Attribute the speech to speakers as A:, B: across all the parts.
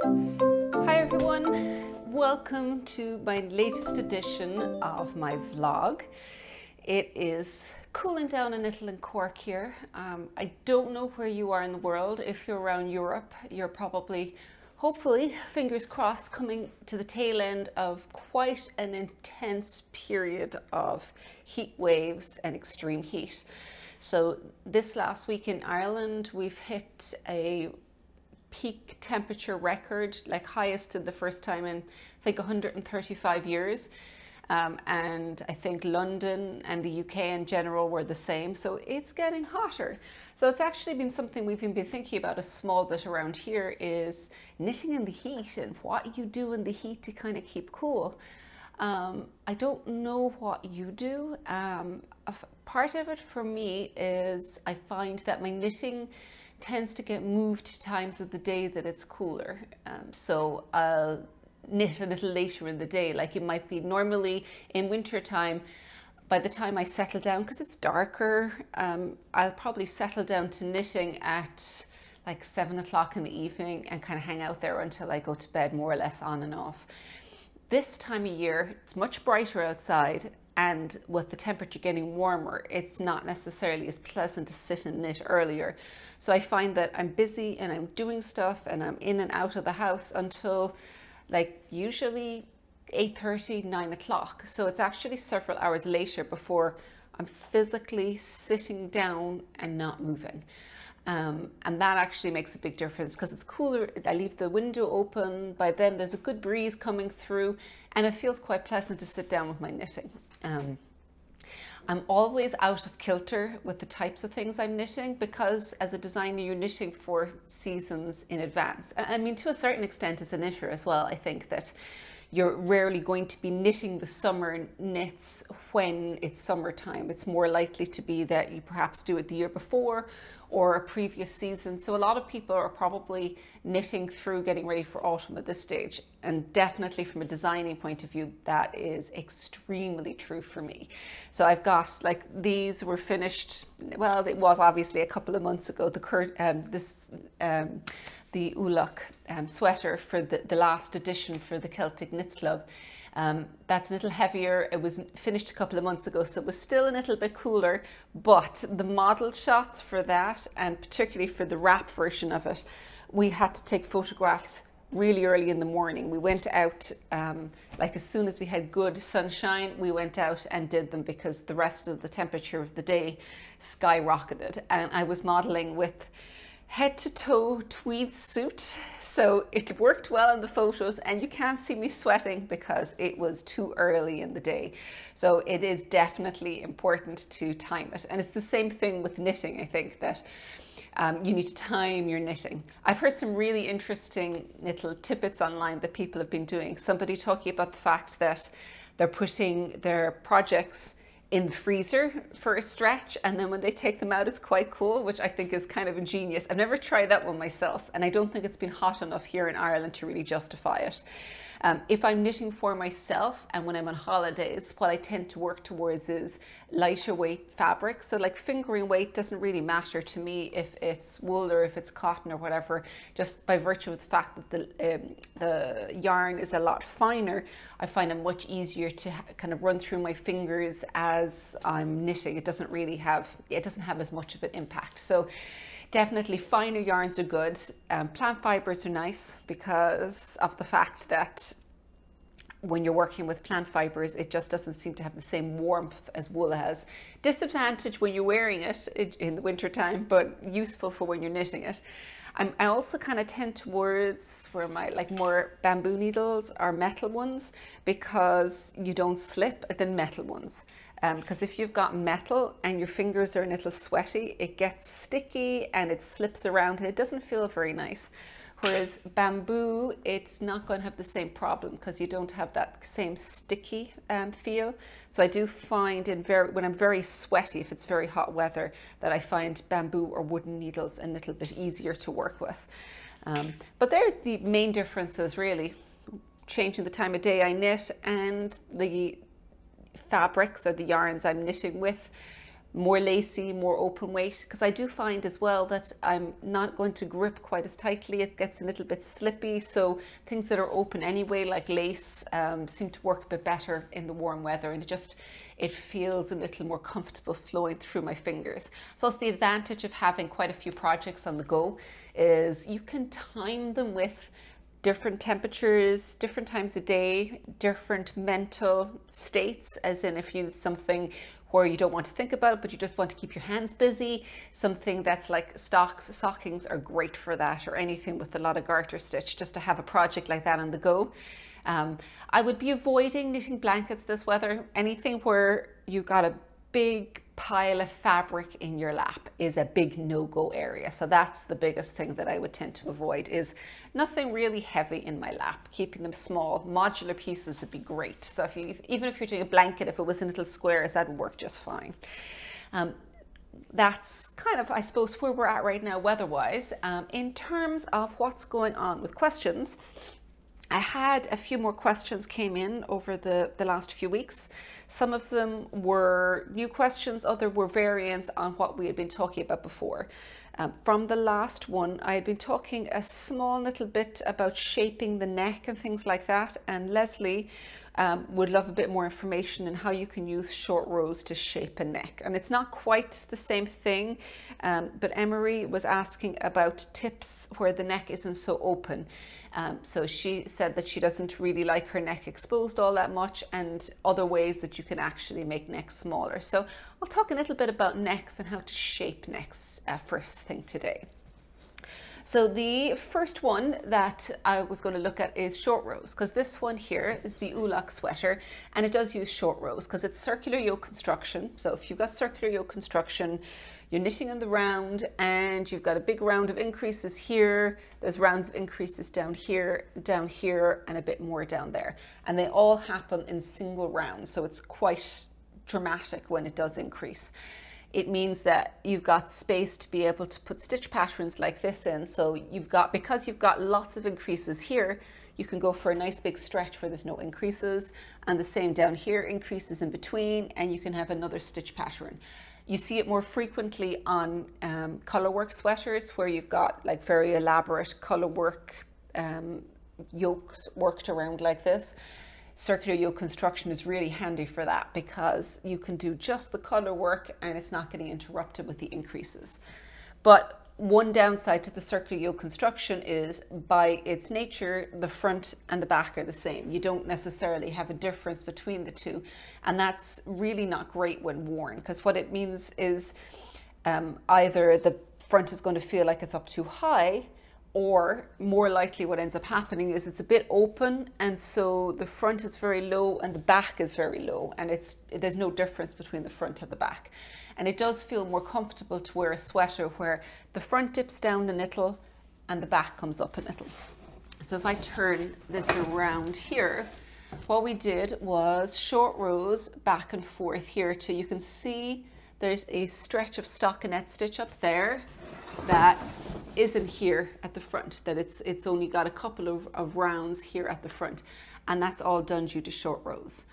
A: Hi everyone, welcome to my latest edition of my vlog. It is cooling down a little in Cork here. I don't know where you are in the world. If you're around Europe, you're probably, hopefully, fingers crossed, coming to the tail end of quite an intense period of heat waves and extreme heat. So this last week in Ireland, we've hit a peak temperature record, like highest in the first time in I think 135 years. And I think London and the UK in general were the same. So it's getting hotter. So it's actually been something we've been thinking about a small bit around here, is knitting in the heat and what you do in the heat to kind of keep cool. I don't know what you do. Part of it for me is I find that my knitting tends to get moved to times of the day that it's cooler. So I'll knit a little later in the day. Like it might be normally in winter time, by the time I settle down, because it's darker, I'll probably settle down to knitting at like 7 o'clock in the evening and kind of hang out there until I go to bed, more or less on and off. This time of year, it's much brighter outside, and with the temperature getting warmer, it's not necessarily as pleasant to sit and knit earlier. So I find that I'm busy and I'm doing stuff and I'm in and out of the house until like usually 8:30, 9 o'clock. So it's actually several hours later before I'm physically sitting down and not moving. And that actually makes a big difference because it's cooler. I leave the window open. By then there's a good breeze coming through and it feels quite pleasant to sit down with my knitting. I'm always out of kilter with the types of things I'm knitting because as a designer, you're knitting for seasons in advance. I mean, to a certain extent as a knitter as well, I think that you're rarely going to be knitting the summer knits when it's summertime. It's more likely to be that you perhaps do it the year before or a previous season. So a lot of people are probably knitting through getting ready for autumn at this stage. And definitely from a designing point of view, that is extremely true for me. So I've got like, these were finished, well, it was obviously a couple of months ago, the Ualach sweater for the last edition for the Celtic Knits Club. That's a little heavier. It was finished a couple of months ago, so it was still a little bit cooler, but the model shots for that, and particularly for the wrap version of it, we had to take photographs really early in the morning. We went out, like as soon as we had good sunshine, we went out and did them because the rest of the temperature of the day skyrocketed. And I was modeling with head to toe tweed suit, so it worked well in the photos, and you can't see me sweating because it was too early in the day. So it is definitely important to time it, and it's the same thing with knitting. I think that you need to time your knitting. I've heard some really interesting little tidbits online that people have been doing. Somebody talking about the fact that they're putting their projects in the freezer for a stretch, and then when they take them out, it's quite cool, which I think is kind of ingenious. I've never tried that one myself, and I don't think it's been hot enough here in Ireland to really justify it. If I'm knitting for myself and when I'm on holidays, what I tend to work towards is lighter weight fabric. So like fingering weight doesn't really matter to me if it's wool or if it's cotton or whatever, just by virtue of the fact that the yarn is a lot finer. I find it much easier to kind of run through my fingers as I'm knitting. It doesn't have as much of an impact. So definitely finer yarns are good. Plant fibers are nice because of the fact that when you're working with plant fibers, it just doesn't seem to have the same warmth as wool has. Disadvantage when you're wearing it in the winter time, but useful for when you're knitting it. I also kind of tend towards like more bamboo needles or metal ones because you don't slip than metal ones. Because if you've got metal and your fingers are a little sweaty, it gets sticky and it slips around and it doesn't feel very nice. Whereas bamboo, it's not going to have the same problem because you don't have that same sticky feel. So I do find when I'm very sweaty, if it's very hot weather, that I find bamboo or wooden needles a little bit easier to work with. But they're the main differences really. Changing the time of day I knit and the fabrics or the yarns I'm knitting with. more lacy, more open weight, because I do find as well that I'm not going to grip quite as tightly. It gets a little bit slippy, so things that are open anyway, like lace, seem to work a bit better in the warm weather, and it feels a little more comfortable flowing through my fingers. So it's the advantage of having quite a few projects on the go, is you can time them with different temperatures, different times of day, different mental states, as in if you need something where you don't want to think about it, but you just want to keep your hands busy, something that's like stockings are great for that, or anything with a lot of garter stitch, just to have a project like that on the go. I would be avoiding knitting blankets this weather. Anything where you got a big pile of fabric in your lap is a big no-go area. So that's the biggest thing that I would tend to avoid, is nothing really heavy in my lap, keeping them small. Modular pieces would be great. So even if you're doing a blanket, if it was in little squares, that would work just fine. That's kind of, I suppose, where we're at right now weather-wise. In terms of what's going on with questions, I had a few more questions came in over the last few weeks. Some of them were new questions, other were variants on what we had been talking about before. From the last one, I had been talking a small little bit about shaping the neck and things like that, and Leslie would love a bit more information on how you can use short rows to shape a neck. And it's not quite the same thing, but Emery was asking about tips where the neck isn't so open. So she said that she doesn't really like her neck exposed all that much, and other ways that you can actually make necks smaller. So I'll talk a little bit about necks and how to shape necks first thing today. So the first one that I was going to look at is short rows, because this one here is the Ualach sweater, and it does use short rows because it's circular yoke construction. So if you've got circular yoke construction, you're knitting in the round and you've got a big round of increases here, there's rounds of increases down here, and a bit more down there. And they all happen in single rounds, so it's quite dramatic when it does increase. It means that you've got space to be able to put stitch patterns like this in. So because you've got lots of increases here, you can go for a nice big stretch where there's no increases, and the same down here, increases in between, and you can have another stitch pattern. You see it more frequently on colorwork sweaters, where you've got like very elaborate colorwork yokes worked around like this. Circular yoke construction is really handy for that, because you can do just the color work and it's not getting interrupted with the increases. But one downside to the circular yoke construction is, by its nature, the front and the back are the same. You don't necessarily have a difference between the two, and that's really not great when worn, because what it means is either the front is going to feel like it's up too high, or more likely what ends up happening is it's a bit open, and so the front is very low and the back is very low, and there's no difference between the front and the back. And it does feel more comfortable to wear a sweater where the front dips down a little and the back comes up a little. So if I turn this around here, what we did was short rows back and forth here too. You can see there's a stretch of stockinette stitch up there that isn't here at the front, that it's only got a couple of rounds here at the front, and that's all done due to short rows.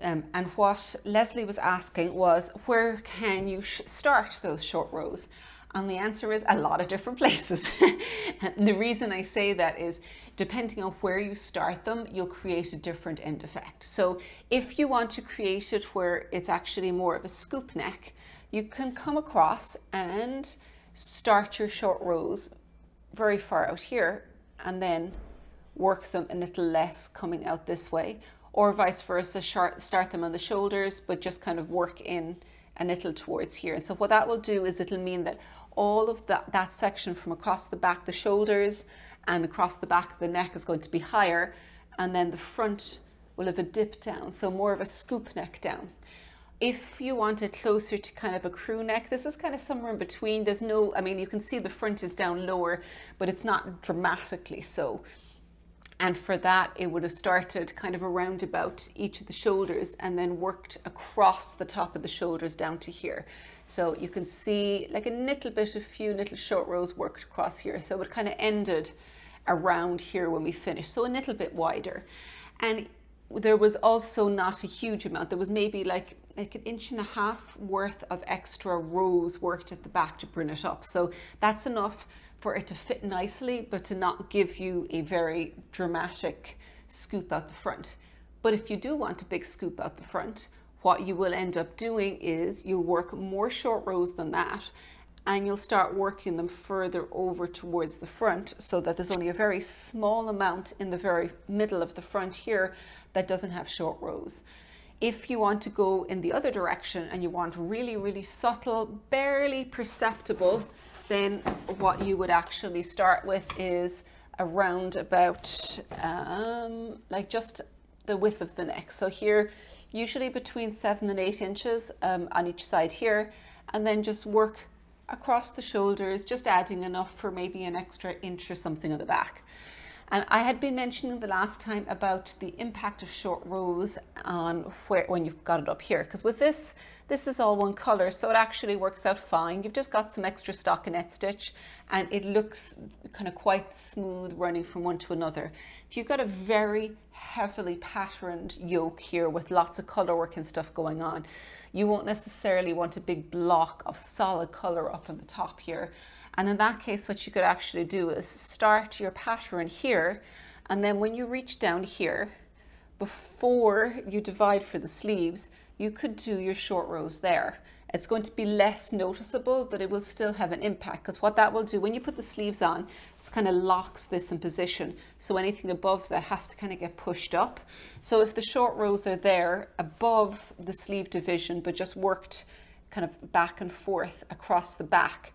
A: And what Leslie was asking was, where can you start those short rows? And the answer is a lot of different places. And the reason I say that is, depending on where you start them, you'll create a different end effect. So if you want to create it where it's actually more of a scoop neck, you can come across and start your short rows very far out here and then work them a little less coming out this way, or vice versa, start them on the shoulders but just kind of work in a little towards here. And so what that will do is it'll mean that all of that section from across the back, the shoulders, and across the back of the neck is going to be higher, and then the front will have a dip down, so more of a scoop neck down. If you want it closer to kind of a crew neck, this is kind of somewhere in between. There's no, I mean, you can see the front is down lower, but it's not dramatically so. And for that, it would have started kind of around about each of the shoulders and then worked across the top of the shoulders down to here. So you can see like a few little short rows worked across here. So it kind of ended around here when we finished. So a little bit wider. And there was also not a huge amount. There was maybe like an inch and a half worth of extra rows worked at the back to bring it up. So that's enough for it to fit nicely, but to not give you a very dramatic scoop out the front. But if you do want a big scoop out the front, what you will end up doing is you'll work more short rows than that, and you'll start working them further over towards the front so that there's only a very small amount in the very middle of the front here that doesn't have short rows. If you want to go in the other direction and you want really, really subtle, barely perceptible, then what you would actually start with is around about like just the width of the neck. So here, usually between 7 and 8 inches on each side here, and then just work across the shoulders, just adding enough for maybe an extra inch or something on the back. And I had been mentioning the last time about the impact of short rows on when you've got it up here, because with this is all one color, so it actually works out fine. You've just got some extra stockinette stitch and it looks kind of quite smooth running from one to another. If you've got a very heavily patterned yoke here with lots of color work and stuff going on, you won't necessarily want a big block of solid color up on the top here. And in that case, what you could actually do is start your pattern here, and then when you reach down here, before you divide for the sleeves, you could do your short rows there. It's going to be less noticeable, but it will still have an impact, because what that will do when you put the sleeves on, it kind of locks this in position. So anything above that has to kind of get pushed up. So if the short rows are there above the sleeve division, but just worked kind of back and forth across the back,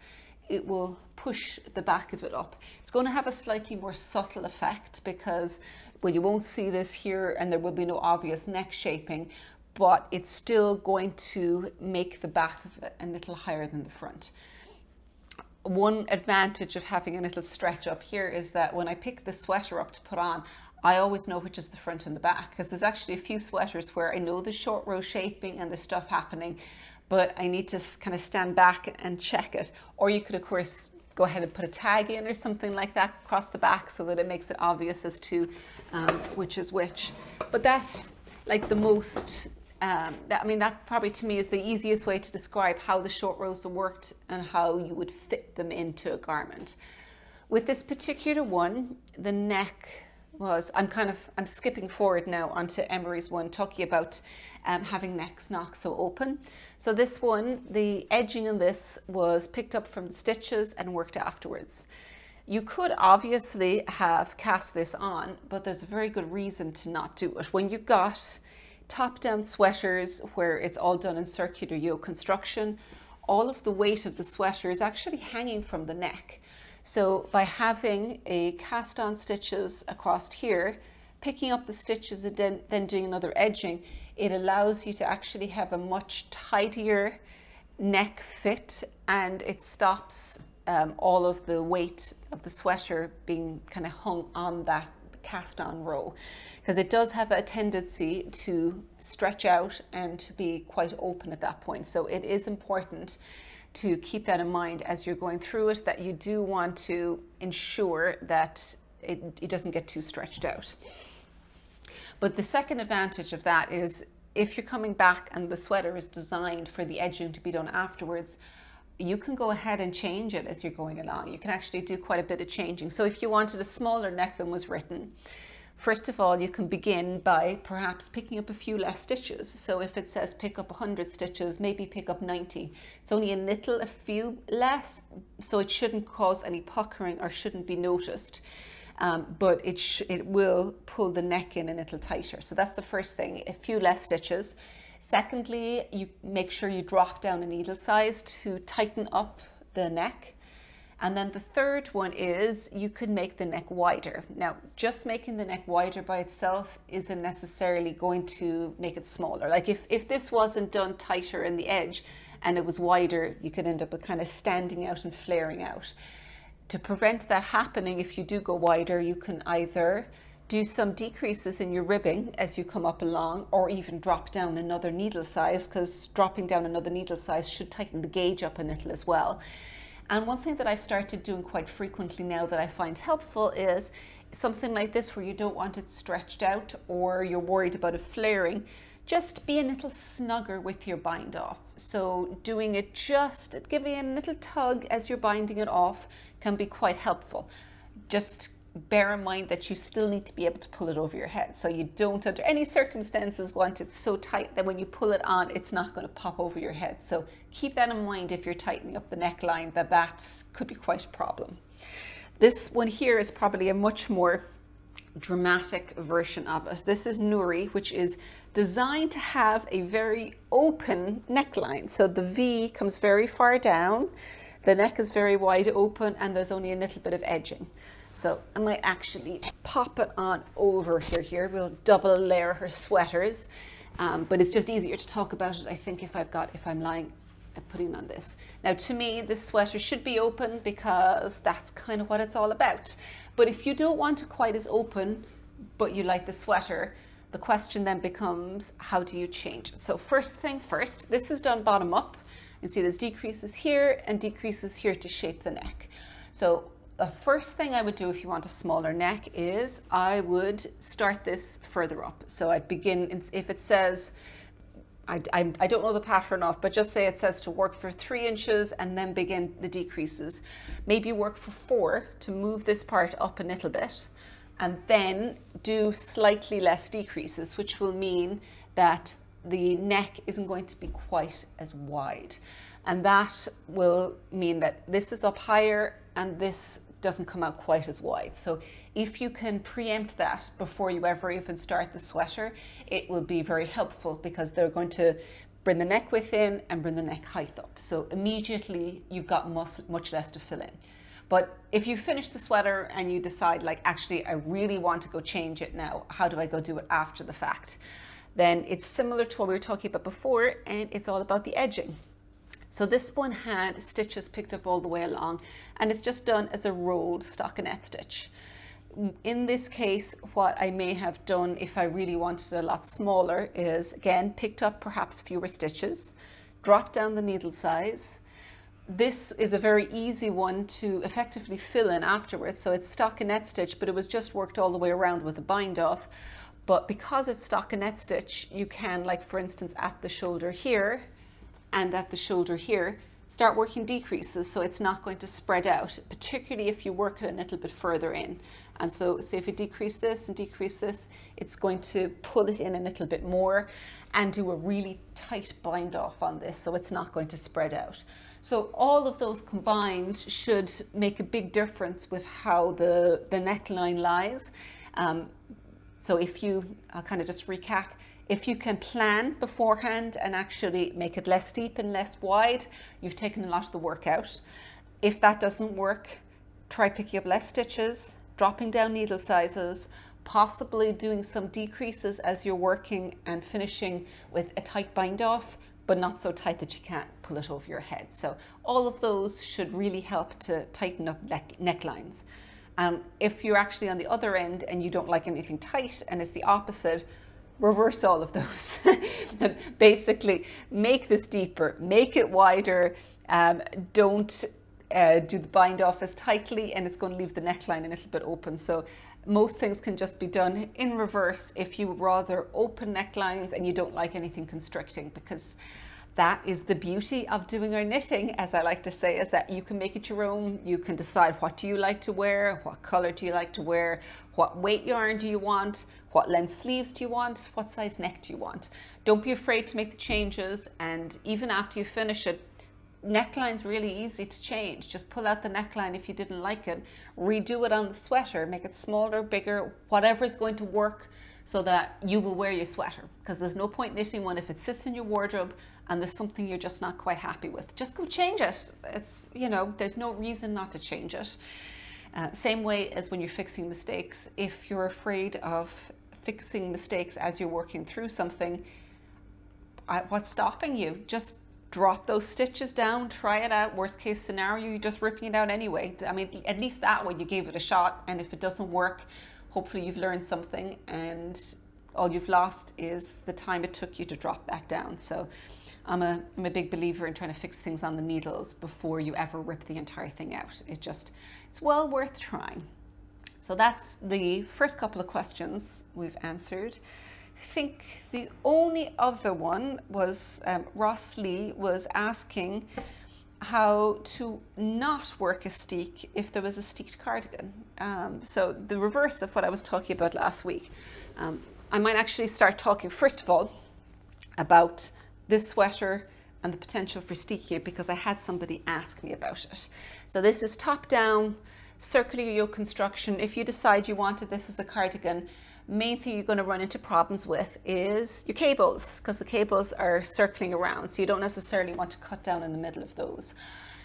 A: it will push the back of it up. It's going to have a slightly more subtle effect, because well, you won't see this here and there will be no obvious neck shaping, but it's still going to make the back of it a little higher than the front. One advantage of having a little stretch up here is that when I pick the sweater up to put on, I always know which is the front and the back, because there's actually a few sweaters where I know the short row shaping and the stuff happening, but I need to kind of stand back and check it. Or you could, of course, go ahead and put a tag in or something like that across the back so that it makes it obvious as to which is which. But that's like the most, I mean, that probably to me is the easiest way to describe how the short rows worked and how you would fit them into a garment. With this particular one, the neck was, I'm skipping forward now onto Emery's one, talking about having necks not so open. So this one, the edging in this was picked up from the stitches and worked afterwards. You could obviously have cast this on, but there's a very good reason to not do it. When you've got top-down sweaters where it's all done in circular yoke construction, all of the weight of the sweater is actually hanging from the neck. So by having a cast on stitches across here, picking up the stitches and then doing another edging, it allows you to actually have a much tidier neck fit, and it stops all of the weight of the sweater being kind of hung on that cast on row, because it does have a tendency to stretch out and to be quite open at that point. So it is important to keep that in mind as you're going through it, that you do want to ensure that it doesn't get too stretched out. But the second advantage of that is if you're coming back and the sweater is designed for the edging to be done afterwards, you can go ahead and change it as you're going along. You can actually do quite a bit of changing. So if you wanted a smaller neck than was written, first of all, you can begin by perhaps picking up a few less stitches. So if it says pick up 100 stitches, maybe pick up 90. It's only a few less, so it shouldn't cause any puckering or shouldn't be noticed. But it will pull the neck in a little tighter. So that's the first thing, a few less stitches. Secondly, you make sure you drop down a needle size to tighten up the neck. And then the third one is you could make the neck wider. Now, just making the neck wider by itself isn't necessarily going to make it smaller. Like if this wasn't done tighter in the edge and it was wider, you could end up with kind of standing out and flaring out. To prevent that happening, if you do go wider, you can either do some decreases in your ribbing as you come up along, or even drop down another needle size, because dropping down another needle size should tighten the gauge up a little as well. And one thing that I've started doing quite frequently now that I find helpful is something like this where you don't want it stretched out or you're worried about it flaring, just be a little snugger with your bind off. So doing it, just giving it a little tug as you're binding it off can be quite helpful. Just bear in mind that you still need to be able to pull it over your head. So you don't under any circumstances want it so tight that when you pull it on, it's not going to pop over your head. So keep that in mind if you're tightening up the neckline, that could be quite a problem. This one here is probably a much more dramatic version of it. This is Nuri, which is designed to have a very open neckline. So the V comes very far down, the neck is very wide open, and there's only a little bit of edging. So I might actually pop it on over here. We'll double layer her sweaters, but it's just easier to talk about it, I think, if I'm lying and putting on this. Now, to me, this sweater should be open because that's kind of what it's all about. But if you don't want it quite as open, but you like the sweater, the question then becomes, how do you change? So first thing first, this is done bottom up. You can see there's decreases here and decreases here to shape the neck. So the first thing I would do if you want a smaller neck is I would start this further up. So I'd begin, if it says, I don't know the pattern off, but just say it says to work for 3 inches and then begin the decreases. Maybe work for 4 to move this part up a little bit, and then do slightly less decreases, which will mean that the neck isn't going to be quite as wide. And that will mean that this is up higher and this doesn't come out quite as wide. So if you can preempt that before you ever even start the sweater, it will be very helpful, because they're going to bring the neck width in and bring the neck height up. So immediately you've got much less to fill in. But if you finish the sweater and you decide, like, actually, I really want to go change it now, how do I go do it after the fact? Then it's similar to what we were talking about before, and it's all about the edging. So this one had stitches picked up all the way along, and it's just done as a rolled stockinette stitch. In this case, what I may have done if I really wanted a lot smaller is, again, picked up perhaps fewer stitches, dropped down the needle size. This is a very easy one to effectively fill in afterwards. So it's stockinette stitch, but it was just worked all the way around with a bind off. But because it's stockinette stitch, you can, like for instance, at the shoulder here and at the shoulder here, start working decreases so it's not going to spread out, particularly if you work it a little bit further in. And so say if you decrease this and decrease this, it's going to pull it in a little bit more and do a really tight bind off on this, so it's not going to spread out. So all of those combined should make a big difference with how the neckline lies. So if you, I'll kind of just recap, if you can plan beforehand and actually make it less steep and less wide, you've taken a lot of the work out. If that doesn't work, try picking up less stitches, dropping down needle sizes, possibly doing some decreases as you're working and finishing with a tight bind off, but not so tight that you can't pull it over your head. So all of those should really help to tighten up necklines. If you're actually on the other end and you don't like anything tight and it's the opposite, reverse all of those. Basically, make this deeper, make it wider, don't do the bind off as tightly, and it's going to leave the neckline a little bit open. So most things can just be done in reverse if you would rather open necklines and you don't like anything constricting, because that is the beauty of doing our knitting, as I like to say, is that you can make it your own. You can decide what do you like to wear, what color do you like to wear, what weight yarn do you want, what length sleeves do you want, what size neck do you want. Don't be afraid to make the changes, and even after you finish it, neckline's really easy to change. Just pull out the neckline if you didn't like it, redo it on the sweater, make it smaller, bigger, whatever is going to work so that you will wear your sweater, because there's no point knitting one if it sits in your wardrobe and there's something you're just not quite happy with. Just go change it. It's, you know, there's no reason not to change it. Same way as when you're fixing mistakes. If you're afraid of fixing mistakes as you're working through something, what's stopping you? Just drop those stitches down, try it out. Worst case scenario, you're just ripping it out anyway. I mean, at least that way you gave it a shot, and if it doesn't work, hopefully you've learned something, and all you've lost is the time it took you to drop back down. So I'm a big believer in trying to fix things on the needles before you ever rip the entire thing out. It's well worth trying. So that's the first couple of questions we've answered. I think the only other one was Ross Lee was asking how to not work a steek if there was a steeked cardigan. So the reverse of what I was talking about last week. I might actually start talking first of all about this sweater and the potential for steeking it, because I had somebody ask me about it. So this is top down circular yoke construction. If you decide you wanted this as a cardigan, main thing you're going to run into problems with is your cables, because the cables are circling around, so you don't necessarily want to cut down in the middle of those.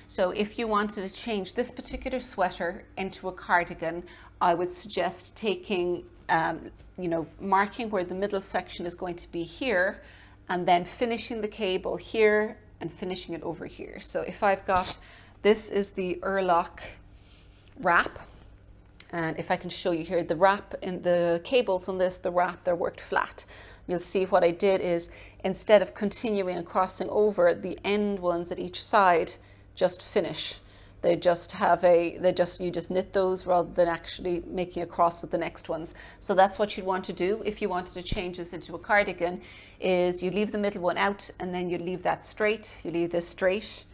A: So if you wanted to change this particular sweater into a cardigan, I would suggest taking, you know, marking where the middle section is going to be here, and then finishing the cable here and finishing it over here. So if I've got, this is the Ualach wrap, and if I can show you here, the wrap in the cables on this, the wrap, they're worked flat. You'll see what I did is, instead of continuing and crossing over, the end ones at each side just finish. They just have a, you just knit those rather than actually making a cross with the next ones. So that's what you'd want to do if you wanted to change this into a cardigan, is you leave the middle one out and then you leave that straight, you leave this straight.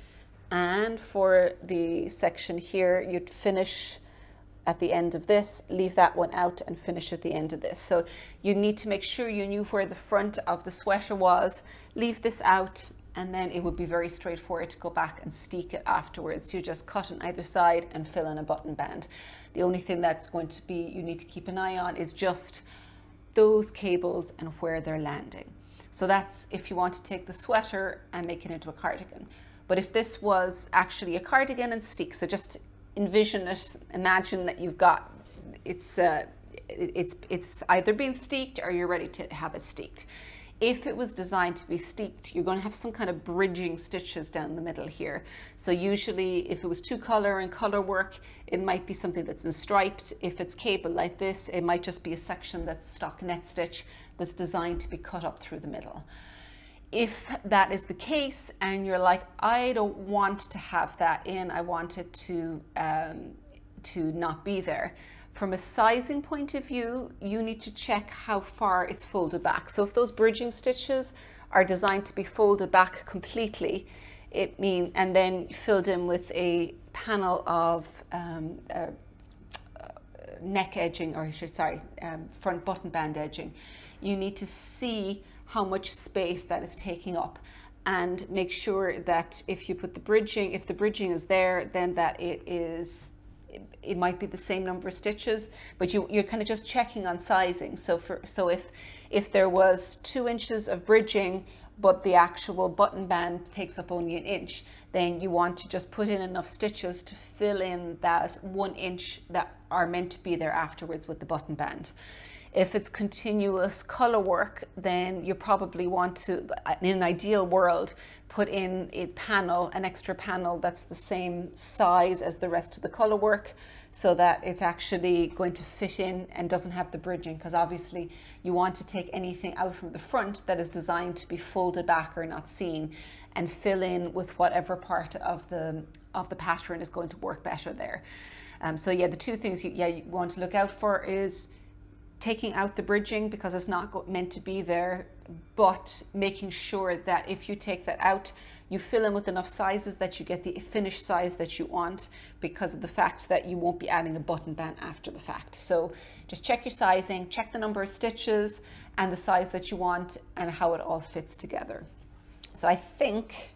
A: And for the section here, you'd finish at the end of this, leave that one out and finish at the end of this. So you need to make sure you knew where the front of the sweater was, leave this out, and then it would be very straightforward to go back and steek it afterwards. You just cut on either side and fill in a button band. The only thing that's going to be, you need to keep an eye on, is just those cables and where they're landing. So that's if you want to take the sweater and make it into a cardigan. But if this was actually a cardigan and steek, so just envision it, imagine that you've got, it's either being steeked or you're ready to have it steeked. If it was designed to be steeked, you're going to have some kind of bridging stitches down the middle here. So usually if it was two color and color work, it might be something that's in striped. If it's cable like this, it might just be a section that's stock net stitch that's designed to be cut up through the middle. If that is the case and you're like, I don't want to have that in, I want it to not be there. From a sizing point of view, you need to check how far it's folded back. So if those bridging stitches are designed to be folded back completely, and then filled in with a panel of neck edging, or front button band edging, you need to see how much space that is taking up, and make sure that if you put the bridging, if the bridging is there, then that it might be the same number of stitches, but you're kind of just checking on sizing. So if there was 2 inches of bridging, but the actual button band takes up only 1 inch, then you want to just put in enough stitches to fill in that 1 inch that are meant to be there afterwards with the button band. If it's continuous color work, then you probably want to, in an ideal world, put in a panel, an extra panel that's the same size as the rest of the color work, so that it's actually going to fit in and doesn't have the bridging, because obviously you want to take anything out from the front that is designed to be folded back or not seen, and fill in with whatever part of the pattern is going to work better there. So yeah, the two things you want to look out for is taking out the bridging, because it's not meant to be there, but making sure that if you take that out, you fill in with enough sizes that you get the finished size that you want, because of the fact that you won't be adding a button band after the fact. So just check your sizing, check the number of stitches and the size that you want and how it all fits together. So I think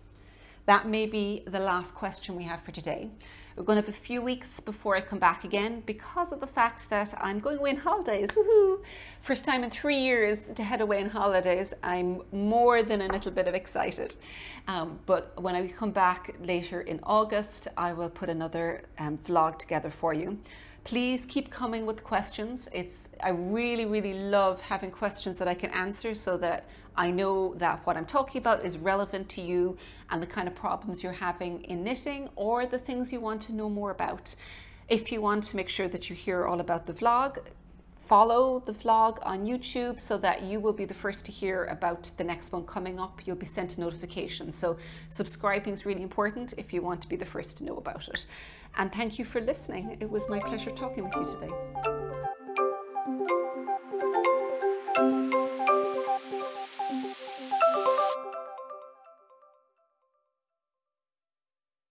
A: that may be the last question we have for today. We're going to have a few weeks before I come back again, because of the fact that I'm going away on holidays. Woohoo! First time in 3 years to head away on holidays. I'm more than a little bit of excited. But when I come back later in August, I will put another vlog together for you. Please keep coming with questions. I really, really love having questions that I can answer, so that I know that what I'm talking about is relevant to you and the kind of problems you're having in knitting, or the things you want to know more about. If you want to make sure that you hear all about the vlog, follow the vlog on YouTube, so that you will be the first to hear about the next one coming up. You'll be sent a notification. So subscribing is really important if you want to be the first to know about it. And thank you for listening. It was my pleasure talking with you today.